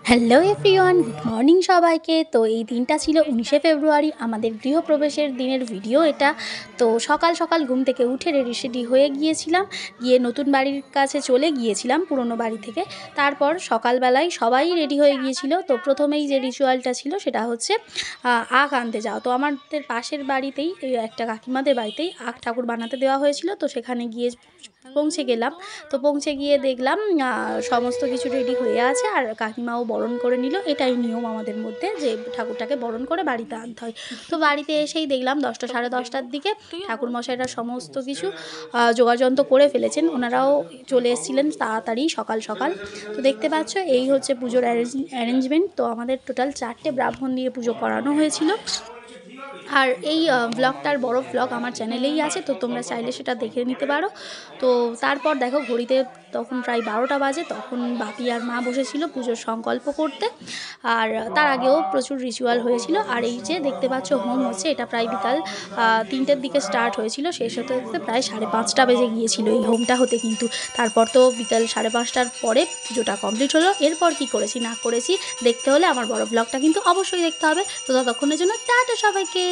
Hello everyone, good morning সবাইকে। তো এই দিনটা ছিল 19শে ফেব্রুয়ারি, আমাদের গৃহপ্রবেশের দিনের ভিডিও এটা। তো সকাল সকাল ঘুম থেকে উঠে রেডি হয়ে গিয়েছিলাম, গিয়ে নতুন বাড়ির কাছে চলে গিয়েছিলাম পুরনো বাড়ি থেকে। তারপর সকালবেলায় সবাই রেডি হয়ে গিয়েছিল। তো প্রথমেই যে রিচুয়ালটা ছিল সেটা হচ্ছে আখ আনতে যাও। তো আমাদের পাশের বাড়িতেই একটা কাকিমাদের বাড়িতেই আখ ঠাকুর বানাতে দেওয়া হয়েছিল। তো সেখানে গিয়ে পৌঁছে গেলাম। তো পৌঁছে গিয়ে দেখলাম সমস্ত কিছু রেডি হয়ে আছে, আর কাকিমাও বরণ করে নিল। এটাই নিয়ম আমাদের মধ্যে, যে ঠাকুরটাকে বরণ করে বাড়িতে আনতে হয়। তো বাড়িতে এসেই দেখলাম 10টা সাড়ে 10টার দিকে ঠাকুরমশাইরা সমস্ত কিছু যোগাযন্ত্র করে ফেলেছেন। ওনারাও চলে এসেছিলেন তাড়াতাড়ি সকাল সকাল। তো দেখতে পাচ্ছ এই হচ্ছে পুজোর অ্যারেঞ্জমেন্ট। তো আমাদের টোটাল 4টে ব্রাহ্মণ দিয়ে পুজো করানো হয়েছিল। আর এই ব্লগটার বড় ব্লগ আমার চ্যানেলেই আছে, তো তোমরা চাইলে সেটা দেখে নিতে পারো। তো তারপর দেখো ঘড়িতে তখন প্রায় 12টা বাজে। তখন বাপি আর মা বসেছিল পুজোর সংকল্প করতে, আর তার আগেও প্রচুর রিচুয়াল হয়েছিল। আর এই যে দেখতে পাচ্ছ হোম হচ্ছে, এটা প্রায় বিকাল 3টের দিকে স্টার্ট হয়েছিল, শেষ হতে হতে প্রায় 5:30টা বেজে গিয়েছিল এই হোমটা হতে। কিন্তু তারপর তো বিকাল 5:30টার পরে পুজোটা কমপ্লিট হলো। এরপর কি করেছি না করেছি দেখতে হলে আমার বড় ব্লগটা কিন্তু অবশ্যই দেখতে হবে। তো ততক্ষণের জন্য টাটা সবাইকে।